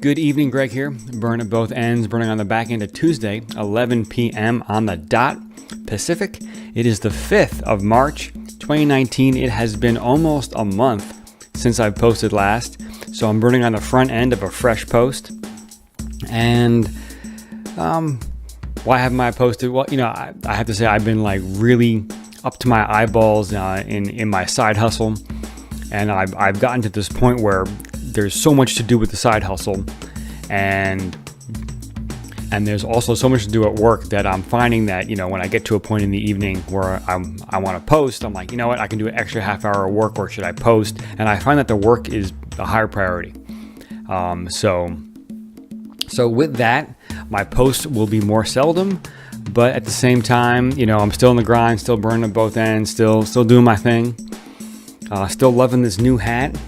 Good evening, Greg here. Burn at both ends, burning on the back end of Tuesday, 11 p.m. on the dot Pacific. It is the 5th of March, 2019. It has been almost a month since I've posted last, so I'm burning on the front end of a fresh post. And why haven't I posted? Well, I have to say I've been like really up to my eyeballs in my side hustle, and I've gotten to this point where there's so much to do with the side hustle, and there's also so much to do at work that I'm finding that, when I get to a point in the evening where I want to post, I'm like, you know what, I can do an extra half hour of work, or should I post? And I find that the work is a higher priority. So with that, my posts will be more seldom, but at the same time, I'm still in the grind, still burning at both ends, still doing my thing, still loving this new hat.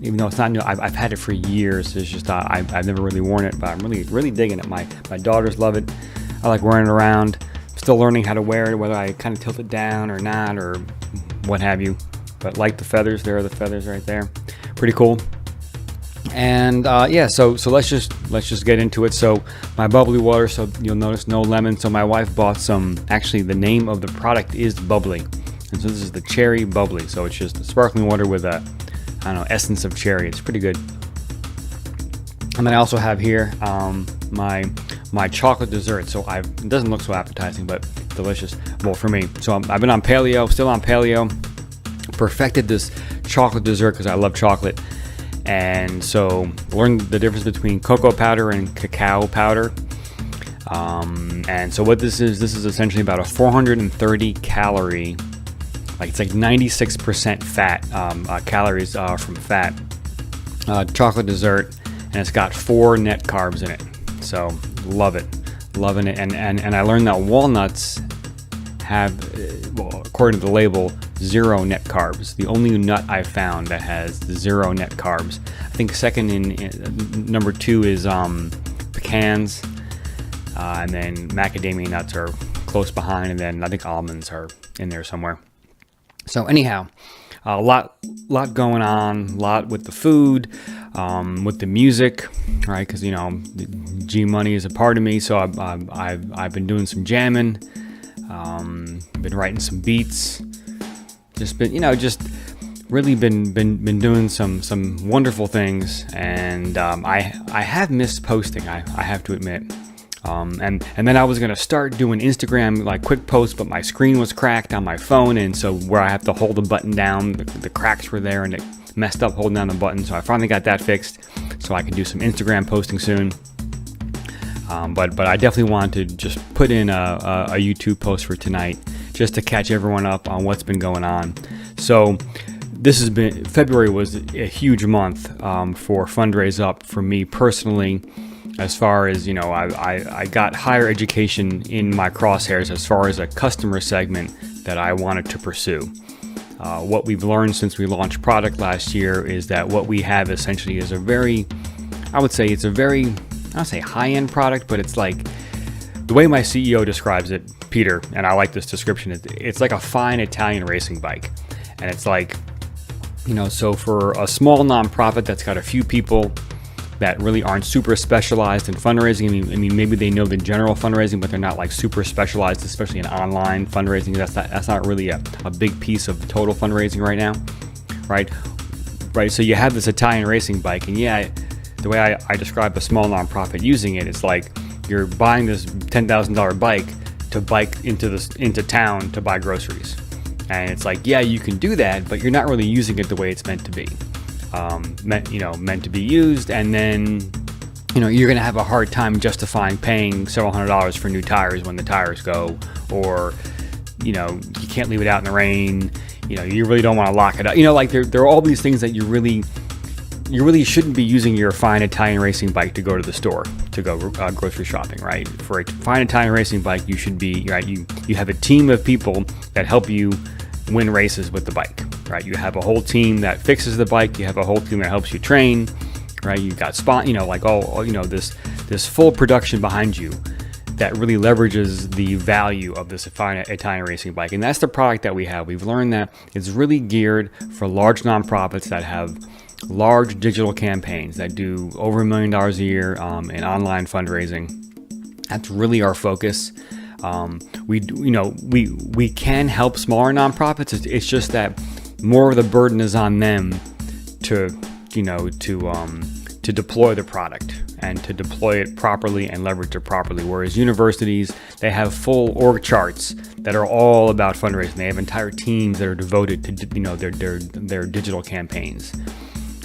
Even though it's not new, I've had it for years. It's just I've never really worn it, but I'm really digging it. My daughters love it. I like wearing it around. I'm still learning how to wear it, whether I kind of tilt it down or not, or what have you. But like the feathers, there are the feathers right there. Pretty cool. And so let's just get into it. So my bubbly water. So you'll notice no lemon. So my wife bought some. Actually, the name of the product is Bubbly, and so this is the cherry bubbly. So it's just sparkling water with a essence of cherry. It's pretty good. And then I also have here my chocolate dessert. So it doesn't look so appetizing, but delicious. Well, for me. So I've been on paleo, still on paleo. Perfected this chocolate dessert because I love chocolate. And so learned the difference between cocoa powder and cacao powder. And so what this is essentially about a 430 calorie, it's like 96% fat, calories from fat, chocolate dessert, and it's got 4 net carbs in it. So loving it. And I learned that walnuts have, according to the label, 0 net carbs. The only nut I've found that has 0 net carbs. I think second in number 2 is pecans, and then macadamia nuts are close behind, and then I think almonds are in there somewhere. So anyhow, a lot going on, a lot with the food, with the music, right? Because G Money is a part of me, so I've been doing some jamming, been writing some beats, just really been doing some wonderful things, and I have missed posting. I have to admit. And then I was going to start doing Instagram, quick posts, but my screen was cracked on my phone, and so where I have to hold the button down, the cracks were there, and it messed up holding down the button, so I finally got that fixed, so I can do some Instagram posting soon. But I definitely wanted to just put in a YouTube post for tonight, just to catch everyone up on what's been going on. So February was a huge month for Fundraise Up for me personally. As far as, I got higher education in my crosshairs as far as a customer segment that I wanted to pursue. What we've learned since we launched product last year is that what we have essentially is I would say high-end product, but it's like, the way my CEO describes it, Peter, and I like this description, it's like a fine Italian racing bike. And it's like, so for a small nonprofit that's got a few people that really aren't super specialized in fundraising. I mean, maybe they know the general fundraising, but they're not super specialized, especially in online fundraising. That's not really a big piece of total fundraising right now, right? So you have this Italian racing bike, and the way I describe a small nonprofit using it, it's like you're buying this $10,000 bike to bike into town to buy groceries, and it's like, you can do that, but you're not really using it the way it's meant to be. Meant to be used, and then you're gonna have a hard time justifying paying several $100s for new tires when the tires go, or you can't leave it out in the rain. You really don't want to lock it up. There are all these things that you really shouldn't be using your fine Italian racing bike to go to the store to go grocery shopping, right? For a fine Italian racing bike, you should be right. You have a team of people that help you win races with the bike. Right, you have a whole team that fixes the bike. You have a whole team that helps you train. Right, you got this full production behind you that really leverages the value of this Italian racing bike, and that's the product that we have. We've learned that it's really geared for large nonprofits that have large digital campaigns that do over $1 million a year in online fundraising. That's really our focus. We can help smaller nonprofits. It's just that more of the burden is on them to deploy the product and to deploy it properly and leverage it properly. Whereas universities, they have full org charts that are all about fundraising. They have entire teams that are devoted to their digital campaigns.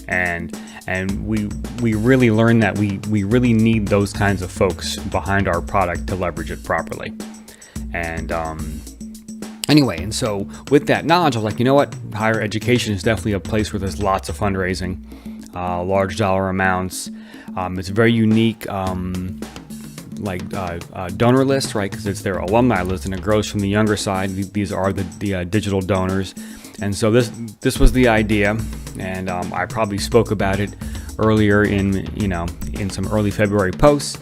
And we really learned that we really need those kinds of folks behind our product to leverage it properly. And anyway, and so with that knowledge, I was like, you know what? Higher education is definitely a place where there's lots of fundraising, large dollar amounts. It's very unique, donor list, right? Because it's their alumni list, and it grows from the younger side. These are the digital donors. And so this was the idea, and I probably spoke about it earlier in some early February posts.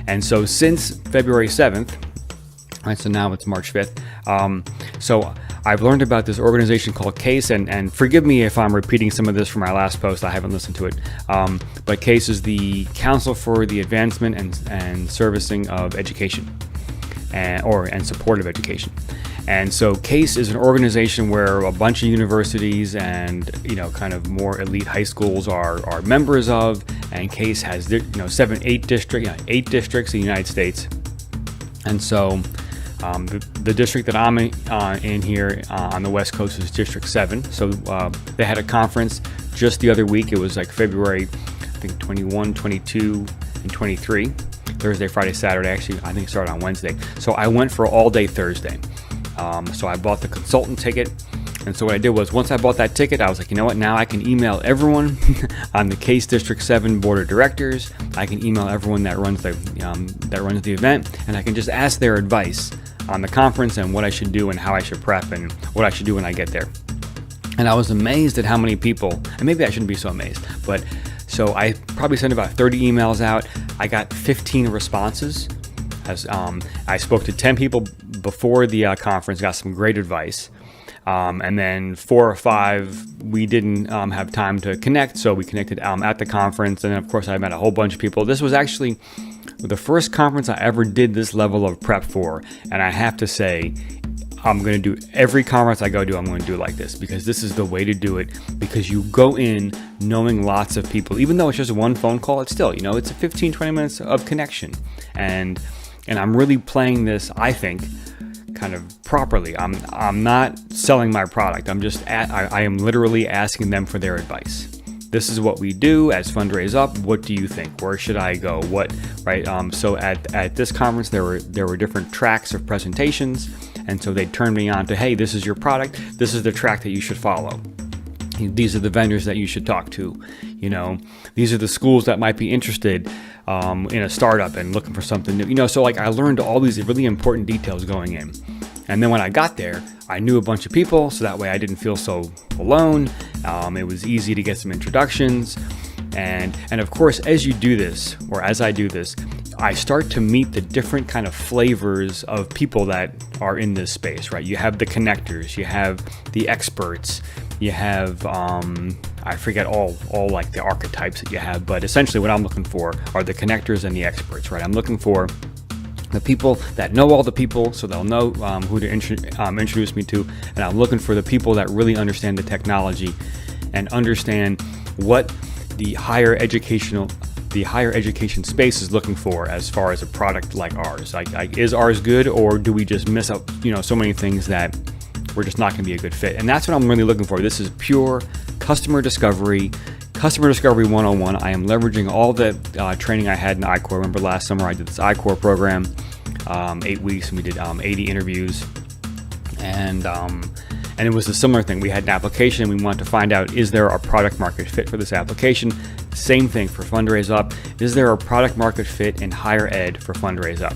And so since February 7th, right, so now it's March 5th. So I've learned about this organization called CASE, and forgive me if I'm repeating some of this from my last post. I haven't listened to it. But CASE is the Council for the Advancement and Servicing of Education, and support of education. And so CASE is an organization where a bunch of universities and kind of more elite high schools are members of. And CASE has 8 districts in the United States. And so the district that I'm in here on the West Coast is District 7. So they had a conference just the other week. It was like February, I think 21, 22, and 23. Thursday, Friday, Saturday. Actually, I think it started on Wednesday. So I went for all day Thursday. So I bought the consultant ticket. And so what I did was, once I bought that ticket, I was like, you know what? Now I can email everyone on the CASE District 7 Board of Directors. I can email everyone that runs the event, and I can just ask their advice on the conference and what I should do and how I should prep and what I should do when I get there. And I was amazed at how many people, and maybe I shouldn't be so amazed, but so I probably sent about 30 emails out. I got 15 responses. As I spoke to 10 people before the conference, got some great advice. And then 4 or 5, we didn't have time to connect, so we connected at the conference. And then, of course, I met a whole bunch of people. This was actually the first conference I ever did this level of prep for. And I have to say, I'm going to do every conference I go to, I'm going to do it like this, because this is the way to do it, because you go in knowing lots of people. Even though it's just one phone call, it's still, it's a 15, 20 minutes of connection. And I'm really playing this, I think, kind of properly. I'm not selling my product. I am literally asking them for their advice. This is what we do as Fundraise Up. What do you think? Where should I go? What, right? So at this conference, there were different tracks of presentations, and so they turned me on to, hey, this is your product. This is the track that you should follow. These are the vendors that you should talk to. These are the schools that might be interested in a startup and looking for something new. So like I learned all these really important details going in. And then when I got there, I knew a bunch of people, so that way I didn't feel so alone. It was easy to get some introductions. And of course, as you do this, or as I do this, I start to meet the different kind of flavors of people that are in this space, right? You have the connectors, you have the experts, you have, I forget all like the archetypes that you have, but essentially what I'm looking for are the connectors and the experts, right? I'm looking for the people that know all the people, so they'll know who to introduce me to, and I'm looking for the people that really understand the technology and understand what the higher education space is looking for as far as a product like ours. Like is ours good, or do we just miss out, so many things that we're just not going to be a good fit? And that's what I'm really looking for. This is pure customer discovery 101. I am leveraging all the training I had in iCore. Remember last summer I did this iCore program, 8 weeks, and we did 80 interviews. And it was a similar thing. We had an application. We wanted to find out, is there a product market fit for this application? Same thing for Fundraise Up. Is there a product market fit in higher ed for Fundraise Up?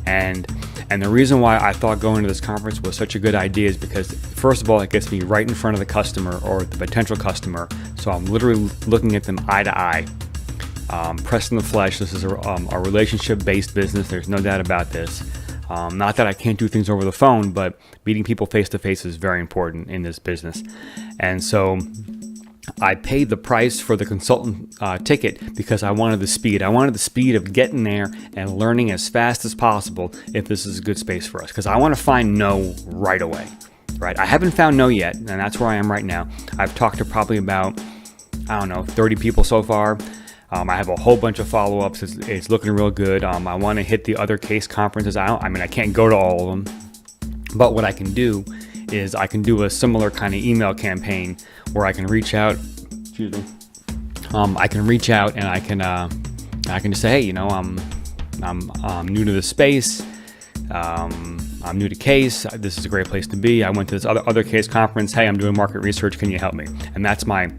And the reason why I thought going to this conference was such a good idea is because, first of all, it gets me right in front of the customer or the potential customer. So I'm literally looking at them eye to eye, pressing the flesh. This is a relationship-based business. There's no doubt about this. Not that I can't do things over the phone, but meeting people face to face is very important in this business. And so I paid the price for the consultant ticket because I wanted the speed. I wanted the speed of getting there and learning as fast as possible if this is a good space for us, because I want to find no right away. Right? I haven't found no yet, and that's where I am right now. I've talked to probably about, 30 people so far. I have a whole bunch of follow-ups. It's looking real good. I want to hit the other case conferences. I can't go to all of them, but what I can do is I can do a similar kind of email campaign where I can reach out. Excuse me. I can reach out and I can just say, hey, I'm new to this space. I'm new to case. This is a great place to be. I went to this other case conference. Hey, I'm doing market research. Can you help me? And that's my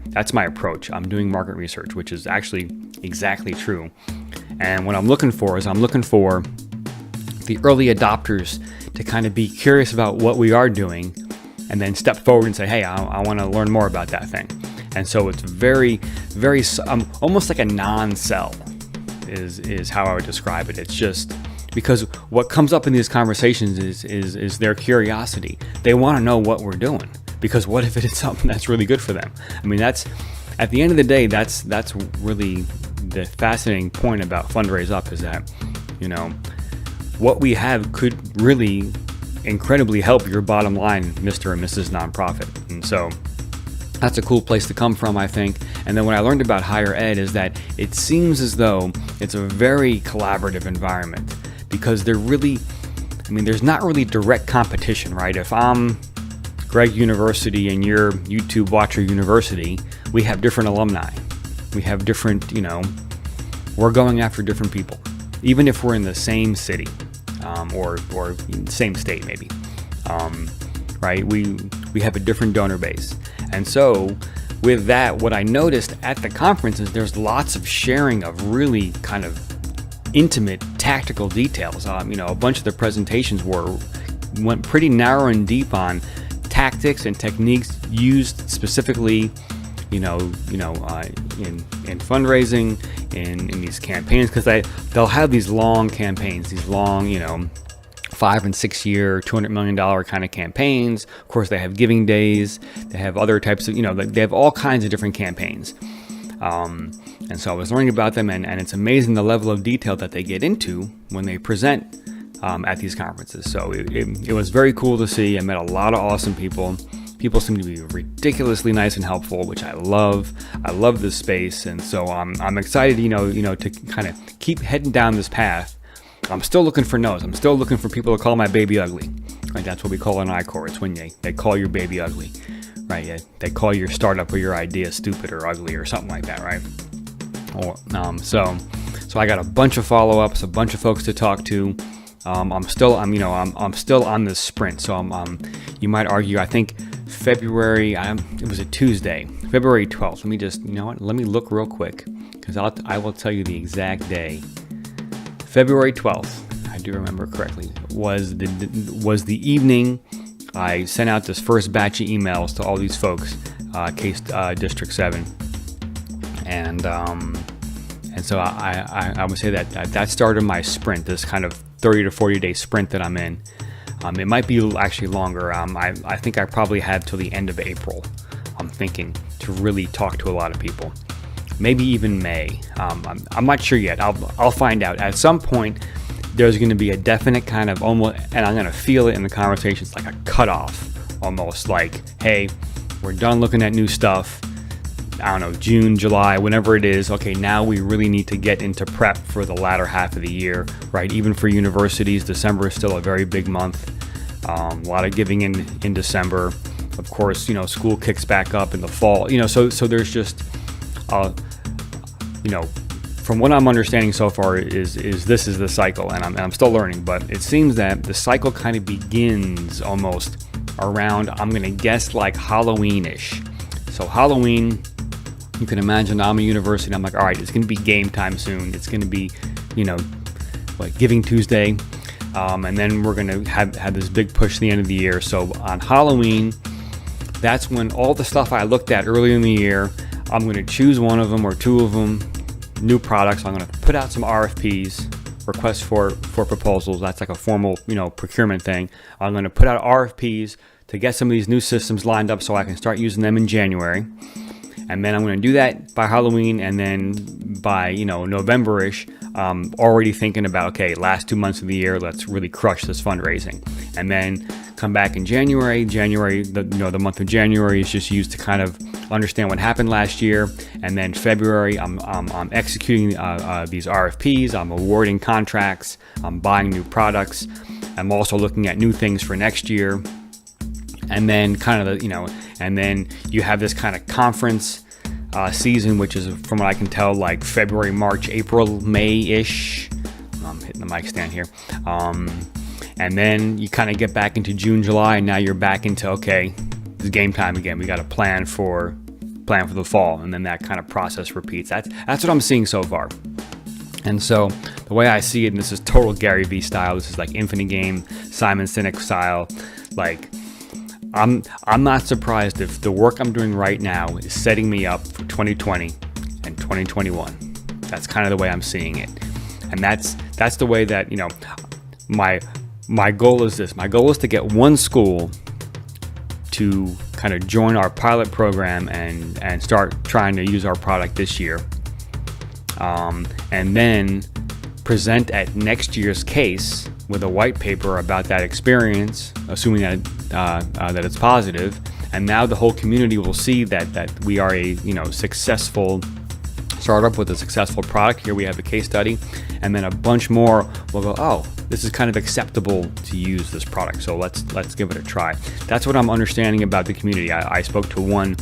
approach. I'm doing market research, which is actually exactly true. And what I'm looking for the early adopters to kind of be curious about what we are doing, and then step forward and say, hey, I want to learn more about that thing. And so it's very, very almost like a non-sell is how I would describe it. It's just because what comes up in these conversations is their curiosity. They want to know what we're doing, because what if it is something that's really good for them? I mean, that's at the end of the day, that's really the fascinating point about Fundraise Up, is that, what we have could really incredibly help your bottom line, Mr. and Mrs. Nonprofit. And so that's a cool place to come from, I think. And then what I learned about higher ed is that it seems as though it's a very collaborative environment, because there's not really direct competition, right? If I'm Greg University and you're YouTube Watcher University, we have different alumni. We have different, we're going after different people, even if we're in the same city. Or same state maybe, right? We have a different donor base. And so with that, what I noticed at the conference is there's lots of sharing of really kind of intimate tactical details. A bunch of the presentations went pretty narrow and deep on tactics and techniques used specifically, in fundraising, in these campaigns, because they'll have these long campaigns, these long, 5 and 6 year, $200 million kind of campaigns. Of course, they have giving days. They have other types of, they have all kinds of different campaigns. And so I was learning about them, and it's amazing the level of detail that they get into when they present at these conferences. So it was very cool to see. I met a lot of awesome people. People seem to be ridiculously nice and helpful, which I love. I love this space, and so I'm excited, to kind of keep heading down this path. I'm still looking for no's. I'm still looking for people to call my baby ugly. Right? That's what we call an I-Core. It's when they call your baby ugly, right? Yeah, they call your startup or your idea stupid or ugly or something like that, right? So I got a bunch of follow-ups, a bunch of folks to talk to. I'm still on this sprint. So you might argue, I think February, it was a Tuesday, February 12th. Let me look real quick, because I will tell you the exact day. February 12th, I do remember correctly, was the evening I sent out this first batch of emails to all these folks, Case District 7. And so I would say that started my sprint, this kind of 30 to 40 day sprint that I'm in. It might be actually longer. I think I probably have till the end of April, I'm thinking, to really talk to a lot of people. Maybe even May. I'm not sure yet. I'll find out. At some point, there's going to be a definite kind of almost, and I'm going to feel it in the conversations, like a cutoff, almost like, hey, we're done looking at new stuff. I don't know, June, July, whenever it is. Okay, now we really need to get into prep for the latter half of the year, right? Even for universities, December is still a very big month. A lot of giving in December. Of course, school kicks back up in the fall. So there's just, from what I'm understanding so far is this is the cycle, and I'm still learning. But it seems that the cycle kind of begins almost around, I'm going to guess, like Halloween-ish. So Halloween. You can imagine I'm a university, and I'm like, all right, it's going to be game time soon. It's going to be, Giving Tuesday. And then we're going to have this big push at the end of the year. So on Halloween, that's when all the stuff I looked at earlier in the year, I'm going to choose one of them or two of them, new products. I'm going to put out some RFPs, requests for proposals. That's like a formal, procurement thing. I'm going to put out RFPs to get some of these new systems lined up so I can start using them in January. And then I'm going to do that by Halloween, and then by November-ish, already thinking about, okay, last 2 months of the year, let's really crush this fundraising. And then come back in January. The month of January is just used to kind of understand what happened last year. And then February, I'm executing these RFPs. I'm awarding contracts. I'm buying new products. I'm also looking at new things for next year. And then and then you have this kind of conference season, which is, from what I can tell, like February, March, April, May-ish. I'm hitting the mic stand here. And then you kind of get back into June, July, and now you're back into, okay, it's game time again. We got to plan for the fall, and then that kind of process repeats. That's what I'm seeing so far. And so the way I see it, and this is total Gary Vee style, this is like infinite game, Simon Sinek style, like, I'm not surprised if the work I'm doing right now is setting me up for 2020 and 2021. That's kind of the way I'm seeing it. And that's the way that, my goal is this. My goal is to get one school to kind of join our pilot program and start trying to use our product this year. And then present at next year's case with a white paper about that experience, assuming that it's positive. And now the whole community will see that we are a successful startup with a successful product. Here we have a case study, and then a bunch more will go, oh, this is kind of acceptable to use this product, so let's give it a try. That's what I'm understanding about the community. I spoke to one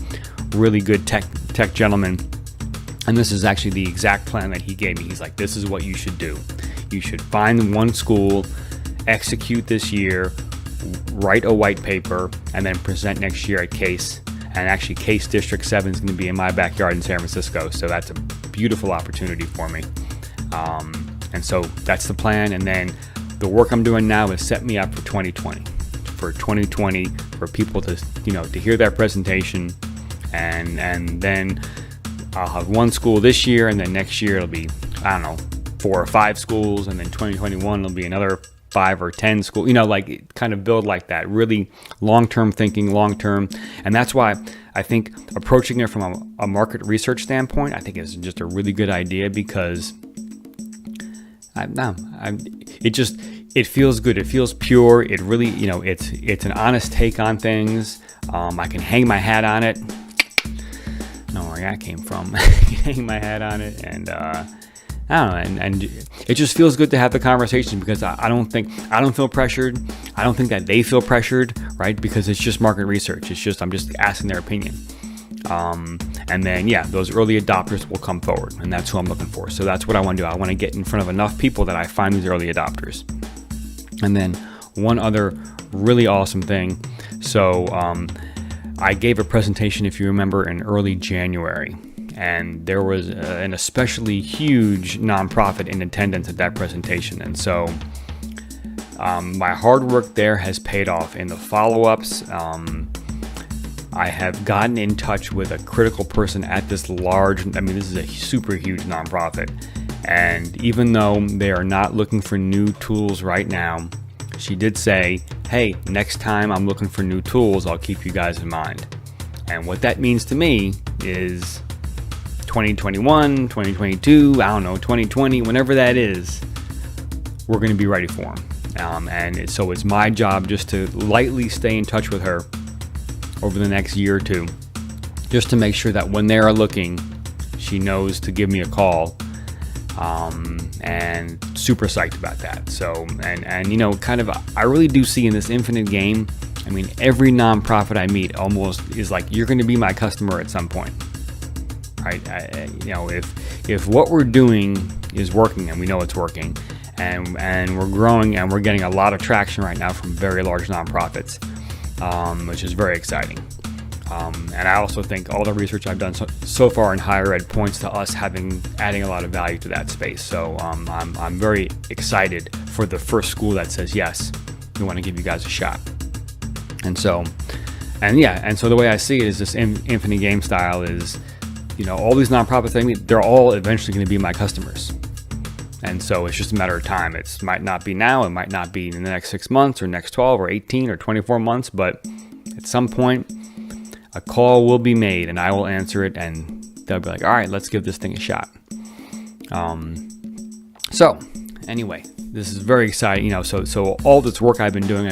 really good tech gentleman, and this is actually the exact plan that he gave me. He's like, this is what you should do. You should find one school, execute this year, write a white paper, and then present next year at CASE. And actually, CASE District 7 is going to be in my backyard in San Francisco, so that's a beautiful opportunity for me. And so that's the plan. And then the work I'm doing now is set me up for 2020. For 2020, for people to hear that presentation, and then I'll have one school this year, and then next year it'll be, 4 or 5 schools, and then 2021 it'll be another 5 or 10 schools, like kind of build like that, really long-term thinking, long-term. And that's why I think approaching it from a market research standpoint, I think is just a really good idea, because it feels good. It feels pure. It really, it's an honest take on things. I can hang my hat on it. I don't know where that came from. I can hang my hat on it, and I don't know, and it just feels good to have the conversation, because I don't feel pressured. I don't think that they feel pressured, right? Because it's just market research. I'm just asking their opinion. And then, those early adopters will come forward, and that's who I'm looking for. So that's what I want to do. I want to get in front of enough people that I find these early adopters. And then one other really awesome thing. So I gave a presentation, if you remember, in early January. And there was an especially huge nonprofit in attendance at that presentation. And so my hard work there has paid off in the follow-ups. I have gotten in touch with a critical person at this this is a super huge nonprofit. And even though they are not looking for new tools right now, she did say, hey, next time I'm looking for new tools, I'll keep you guys in mind. And what that means to me is 2021, 2022, 2020, whenever that is, we're going to be ready for them. So it's my job just to lightly stay in touch with her over the next year or two, just to make sure that when they are looking, she knows to give me a call. And super psyched about that. So, I really do see in this infinite game, every nonprofit I meet almost is like, you're going to be my customer at some point. Right? If what we're doing is working, and we know it's working, and we're growing, and we're getting a lot of traction right now from very large nonprofits, which is very exciting. And I also think all the research I've done so far in higher ed points to us adding a lot of value to that space. So I'm very excited for the first school that says, yes, we want to give you guys a shot. And so the way I see it is this infinite game style is, all these nonprofits, they're all eventually going to be my customers. And so it's just a matter of time. It might not be now, it might not be in the next 6 months or next 12 or 18 or 24 months, but at some point, a call will be made and I will answer it, and they'll be like, all right, let's give this thing a shot. So anyway, this is very exciting, so all this work I've been doing,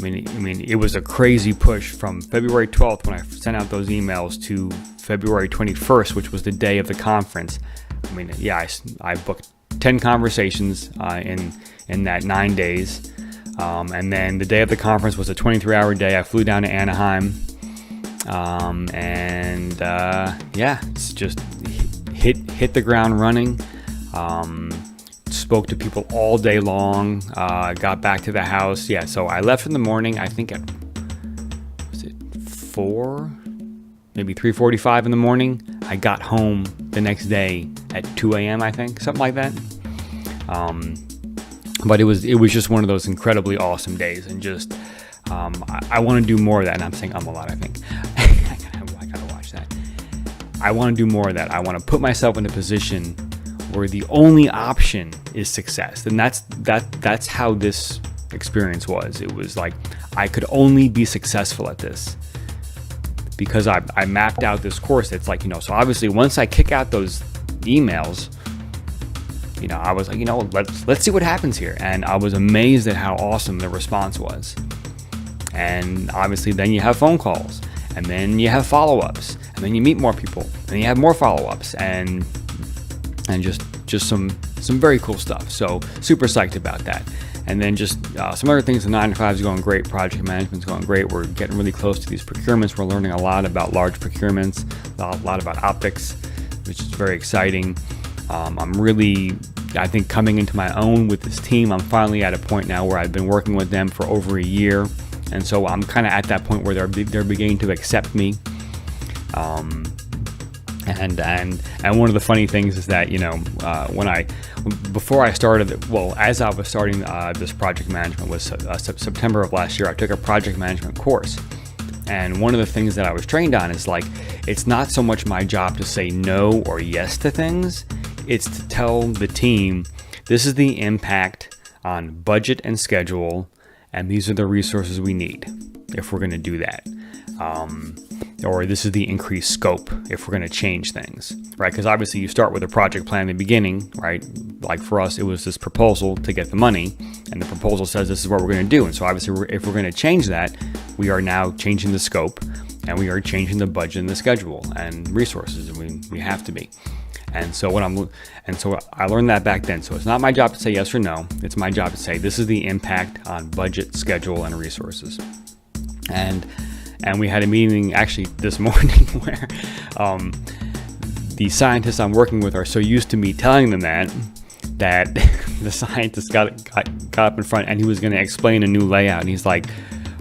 it was a crazy push from February 12th when I sent out those emails to February 21st, which was the day of the conference. I booked 10 conversations in that 9 days. And then the day of the conference was a 23-hour day. I flew down to Anaheim. It's just hit the ground running. Spoke to people all day long. Got back to the house. Yeah, so I left in the morning, I think at, was it 4? Maybe 3:45 in the morning. I got home the next day at 2 a.m., I think, something like that. But it was just one of those incredibly awesome days, and just I want to do more of that. And I'm saying a lot, I think. I gotta watch that. I want to do more of that. I want to put myself in a position where the only option is success, and that's how this experience was. It was like I could only be successful at this because I mapped out this course. It's like, so obviously once I kick out those emails, I was like, let's see what happens here. And I was amazed at how awesome the response was. And obviously then you have phone calls, and then you have follow-ups, and then you meet more people, and then you have more follow-ups, and just some very cool stuff. So super psyched about that. And then just some other things. The 9 to 5 is going great. Project management's going great. We're getting really close to these procurements. We're learning a lot about large procurements, a lot about optics, which is very exciting. I'm really, I think, coming into my own with this team. I'm finally at a point now where I've been working with them for over a year, and so I'm kind of at that point where they're beginning to accept me. And one of the funny things is that before I started, as I was starting this project management was September of last year, I took a project management course. And one of the things that I was trained on is like, it's not so much my job to say no or yes to things. It's to tell the team, this is the impact on budget and schedule, and these are the resources we need if we're going to do that. Or this is the increased scope if we're going to change things, right? Because obviously you start with a project plan in the beginning, right? Like for us, it was this proposal to get the money, and the proposal says this is what we're going to do. And so obviously if we're going to change that, we are now changing the scope, and we are changing the budget and the schedule and resources, and we have to be. And so I learned that back then. So it's not my job to say yes or no. It's my job to say this is the impact on budget, schedule, and resources. And we had a meeting actually this morning where the scientists I'm working with are so used to me telling them that the scientist got up in front, and he was going to explain a new layout. And he's like,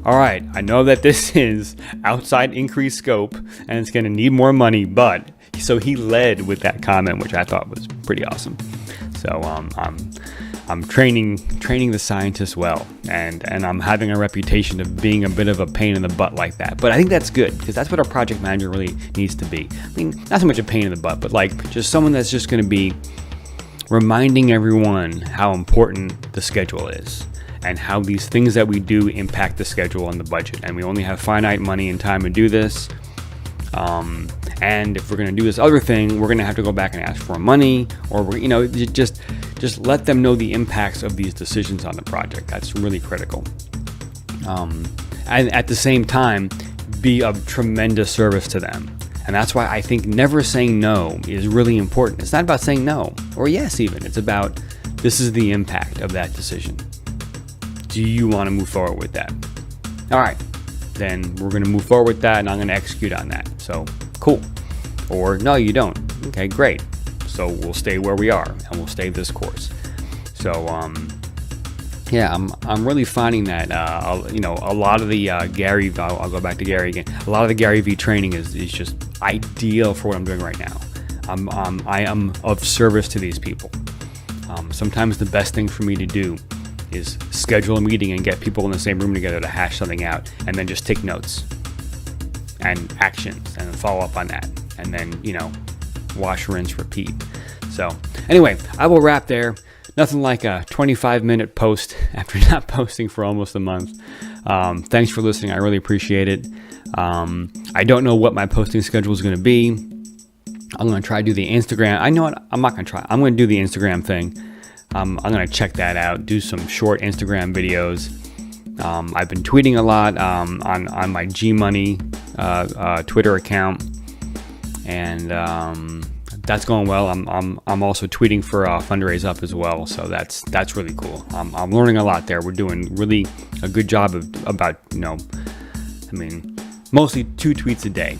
all right, I know that this is outside increased scope and it's going to need more money, but so he led with that comment, which I thought was pretty awesome. So I'm training the scientists well, and I'm having a reputation of being a bit of a pain in the butt like that. But I think that's good, because that's what a project manager really needs to be. I mean, not so much a pain in the butt, but like just someone that's just going to be reminding everyone how important the schedule is, and how these things that we do impact the schedule and the budget. And we only have finite money and time to do this. And if we're going to do this other thing, we're going to have to go back and ask for money, or just let them know the impacts of these decisions on the project. That's really critical. And at the same time, be of tremendous service to them. And that's why I think never saying no is really important. It's not about saying no or yes even. It's about, this is the impact of that decision. Do you want to move forward with that? All right, then we're going to move forward with that, and I'm going to execute on that. So cool. Or no, you don't. Okay, great. So we'll stay where we are, and we'll stay this course. So I'm really finding that a lot of the Gary, I'll go back to Gary again. A lot of the Gary V training is just ideal for what I'm doing right now. I am of service to these people. Sometimes the best thing for me to do is schedule a meeting and get people in the same room together to hash something out, and then just take notes and actions and follow up on that, and then wash, rinse, repeat. So anyway, I will wrap there. Nothing like a 25-minute post after not posting for almost a month. Thanks for listening. I really appreciate it. I don't know what my posting schedule is going to be. I'm going to try to do the Instagram. I know what, I'm not going to try. I'm going to do the Instagram thing. I'm going to check that out, do some short Instagram videos. I've been tweeting a lot on my G Money Twitter account, and that's going well. I'm also tweeting for Fundraise up as well, so that's really cool. I'm learning a lot there. We're doing really a good job mostly 2 tweets a day,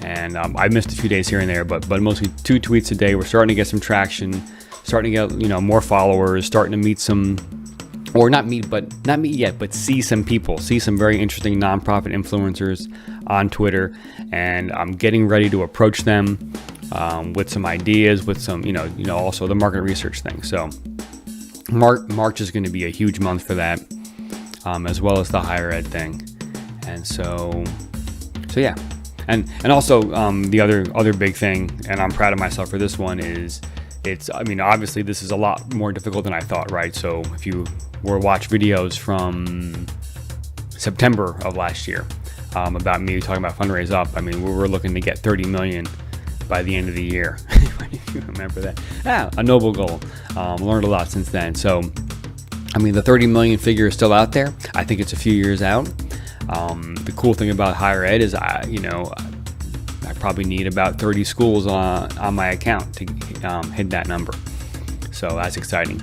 and I missed a few days here and there, but mostly 2 tweets a day. We're starting to get some traction, starting to get more followers, starting to meet some. Or not meet yet, but see some people, see some very interesting nonprofit influencers on Twitter, and I'm getting ready to approach them with some ideas, with some, also the market research thing. So March is going to be a huge month for that, as well as the higher ed thing, and so yeah, and also the other big thing, and I'm proud of myself for this one is. Obviously this is a lot more difficult than I thought, right? So if you were to watch videos from September of last year about me talking about Fundraise Up, we were looking to get 30 million by the end of the year. If you remember that. A noble goal. Learned a lot since then. So, the 30 million figure is still out there. I think it's a few years out. The cool thing about higher ed is I probably need about 30 schools on my account to hit that number. So that's exciting,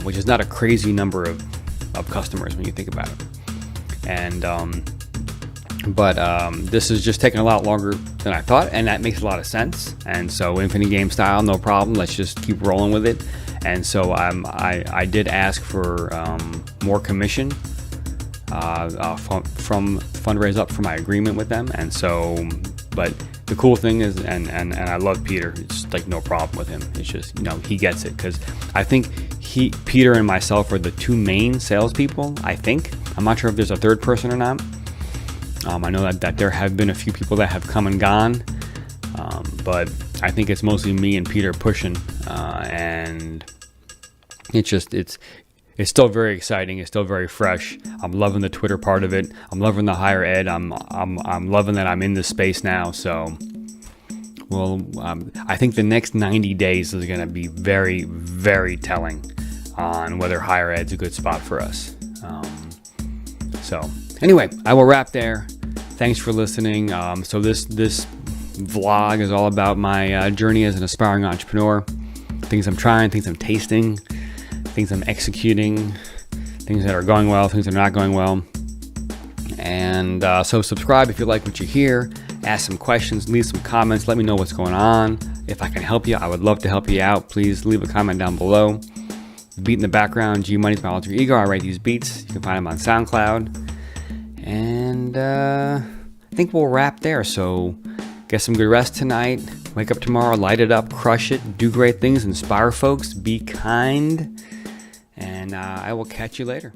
which is not a crazy number of customers when you think about it. And this is just taking a lot longer than I thought, and that makes a lot of sense. And so infinite game style, no problem. Let's just keep rolling with it. And so I did ask for more commission from Fundraise Up for my agreement with them. And so, but the cool thing is, and I love Peter. It's like no problem with him. It's just, he gets it, because I think Peter and myself are the 2 main salespeople. I think. I'm not sure if there's a third person or not. I know that there have been a few people that have come and gone, but I think it's mostly me and Peter pushing, and it's still very exciting. It's still very fresh. I'm loving the Twitter part of it. I'm loving the higher ed. I'm loving that I'm in this space now. So, I think the next 90 days is going to be very, very telling on whether higher ed's a good spot for us. So anyway, I will wrap there. Thanks for listening. So this vlog is all about my journey as an aspiring entrepreneur. Things I'm trying, things I'm tasting, things I'm executing, things that are going well, things that are not going well. And so subscribe if you like what you hear. Ask some questions, leave some comments, let me know what's going on. If I can help you, I would love to help you out. Please leave a comment down below. Beat in the background, G Money's my alter ego. I write these beats. You can find them on SoundCloud. And I think we'll wrap there. So get some good rest tonight. Wake up tomorrow, light it up, crush it, do great things, inspire folks, be kind. And I will catch you later.